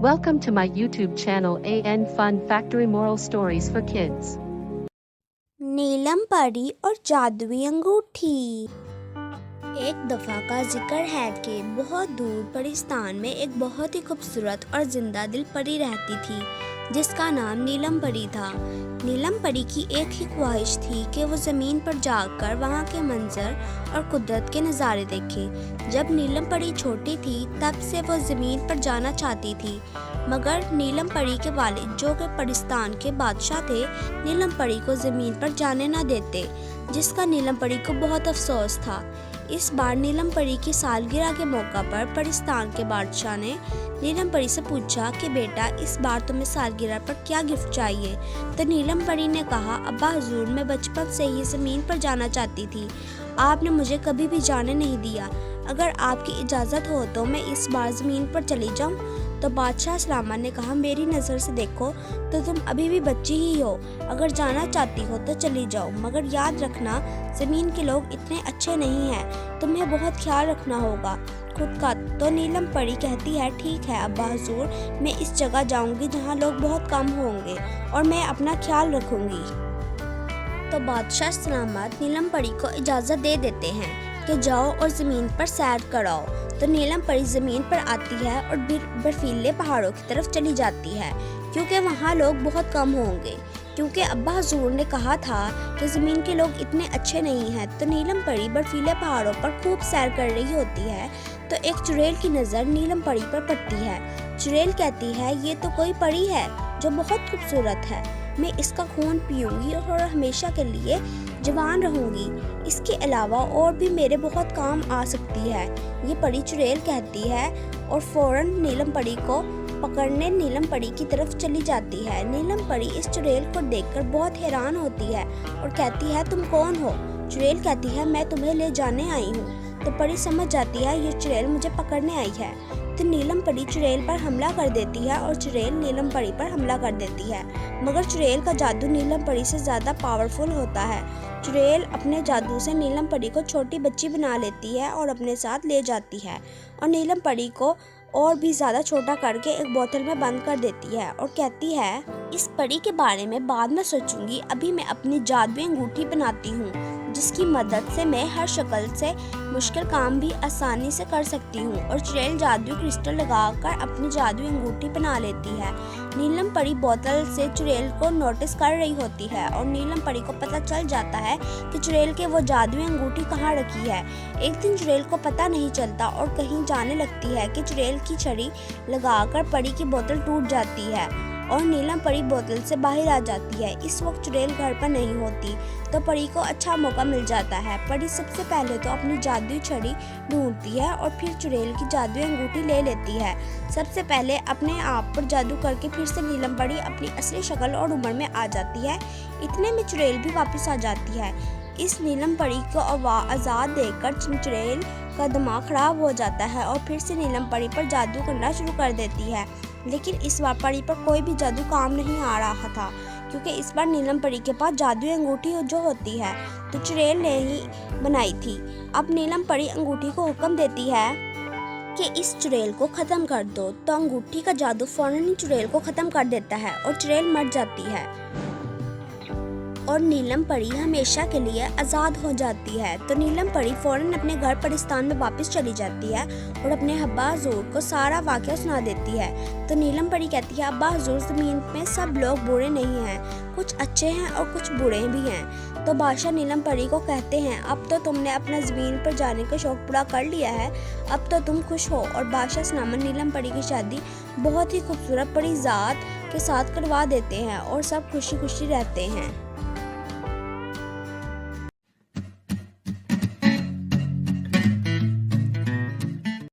Welcome to my YouTube channel AN Fun Factory Moral Stories for Kids. नीलम परी और जादुई अंगूठी। एक दफ़ा का जिक्र है कि बहुत दूर परिस्तान में एक बहुत ही खूबसूरत और जिंदा दिल परी रहती थी जिसका नाम नीलम परी था। नीलम परी की एक ही ख्वाहिश थी कि वो ज़मीन पर जाकर वहाँ के मंजर और कुदरत के नज़ारे देखे। जब नीलम परी छोटी थी तब से वो ज़मीन पर जाना चाहती थी, मगर नीलम परी के वालिद जो कि परिस्तान के बादशाह थे, नीलम परी को ज़मीन पर जाने न देते, जिसका नीलम परी को बहुत अफसोस था। इस बार नीलम परी की सालगिरह के मौका पर परिस्तान के बादशाह ने नीलम परी से पूछा कि बेटा, इस बार तुम्हें सालगिरह पर क्या गिफ्ट चाहिए। तो नीलम परी ने कहा, अब्बा हुजूर, मैं बचपन से ही ज़मीन पर जाना चाहती थी, आपने मुझे कभी भी जाने नहीं दिया। अगर आपकी इजाज़त हो तो मैं इस बार ज़मीन पर चली जाऊं। तो बादशाह सलामत ने कहा, मेरी नज़र से देखो तो तुम अभी भी बच्ची ही हो, अगर जाना चाहती हो तो चली जाओ, मगर याद रखना ज़मीन के लोग इतने अच्छे नहीं हैं, तुम्हें बहुत ख्याल रखना होगा खुद का। तो नीलम परी कहती है, ठीक है अब्बा हुजूर, मैं इस जगह जाऊंगी जहाँ लोग बहुत कम होंगे और मैं अपना ख्याल रखूंगी। तो बादशाह सलामत नीलम परी को इजाज़त दे देते हैं कि जाओ और ज़मीन पर सैर कराओ। तो नीलम परी ज़मीन पर आती है और बर्फीले पहाड़ों की तरफ चली जाती है, क्योंकि वहाँ लोग बहुत कम होंगे, क्योंकि अब्बा हुजूर ने कहा था कि ज़मीन के लोग इतने अच्छे नहीं हैं। तो नीलम परी बर्फीले पहाड़ों पर खूब सैर कर रही होती है तो एक चुड़ैल की नज़र नीलम परी पर पड़ती है। चुड़ैल कहती है, ये तो कोई परी है जो बहुत खूबसूरत है, मैं इसका खून पीऊँगी और हमेशा के लिए जवान रहूँगी, इसके अलावा और भी मेरे बहुत काम आ सकती है, ये परी चुड़ैल कहती है और फ़ौरन नीलम परी को पकड़ने नीलम परी की तरफ चली जाती है। नीलम परी इस चुड़ैल को देखकर बहुत हैरान होती है और कहती है, तुम कौन हो। चुड़ैल कहती है, मैं तुम्हें ले जाने आई हूँ। तो परी समझ जाती है ये चुड़ैल मुझे पकड़ने आई है। तो नीलम परी चुड़ैल पर हमला कर देती है और चुड़ैल नीलम परी पर हमला कर देती है, मगर चुड़ैल का जादू नीलम परी से ज़्यादा पावरफुल होता है। चुड़ैल अपने जादू से नीलम परी को छोटी बच्ची बना लेती है और अपने साथ ले जाती है और नीलम परी को और भी ज़्यादा छोटा करके एक बोतल में बंद कर देती है और कहती है, इस परी के बारे में बाद में सोचूंगी, अभी मैं अपनी जादुई अंगूठी बनाती हूँ जिसकी मदद से मैं हर शक्ल से मुश्किल काम भी आसानी से कर सकती हूँ। और चुड़ैल जादुई क्रिस्टल लगाकर अपनी जादुई अंगूठी बना लेती है। नीलम परी बोतल से चुड़ैल को नोटिस कर रही होती है और नीलम परी को पता चल जाता है कि चुड़ैल के वो जादुई अंगूठी कहाँ रखी है। एक दिन चुड़ैल को पता नहीं चलता और कहीं जाने लगती है कि चुड़ैल की छड़ी लगाकर परी की बोतल टूट जाती है और नीलम परी बोतल से बाहर आ जाती है। इस वक्त चुड़ैल घर पर नहीं होती तो परी को अच्छा मौका मिल जाता है। परी सबसे पहले तो अपनी जादुई छड़ी ढूंढती है और फिर चुड़ैल की जादुई अंगूठी ले लेती है। सबसे पहले अपने आप पर जादू करके फिर से नीलम परी अपनी असली शक्ल और उम्र में आ जाती है। इतने में चुड़ैल भी वापस आ जाती है। इस नीलम परी को आज़ाद देखकर चुड़ैल का दिमाग खराब हो जाता है और फिर से नीलम परी पर जादू करना शुरू कर देती है, लेकिन इस बार परी पर कोई भी जादू काम नहीं आ रहा था, क्योंकि इस बार नीलम परी के पास जादुई अंगूठी जो होती है तो चुड़ैल ने ही बनाई थी। अब नीलम परी अंगूठी को हुक्म देती है कि इस चुड़ैल को ख़त्म कर दो। तो अंगूठी का जादू फौरन ही चुड़ैल को ख़त्म कर देता है और चुड़ैल मर जाती है और नीलम परी हमेशा के लिए आज़ाद हो जाती है। तो नीलम परी फ़ौरन अपने घर परिस्तान में वापस चली जाती है और अपने अब्बा हुजूर को सारा वाक़या सुना देती है। तो नीलम परी कहती है, अब्बा हुजूर, ज़मीन में सब लोग बुरे नहीं हैं, कुछ अच्छे हैं और कुछ बुरे भी हैं। तो बादशाह नीलम परी को कहते हैं, अब तो तुमने अपना ज़मीन पर जाने का शौक़ पूरा कर लिया है, अब तो तुम खुश हो। और बादशाह सलामत नीलम परी की शादी बहुत ही खूबसूरत परी ज़ात के साथ करवा देते हैं और सब खुशी खुशी रहते हैं।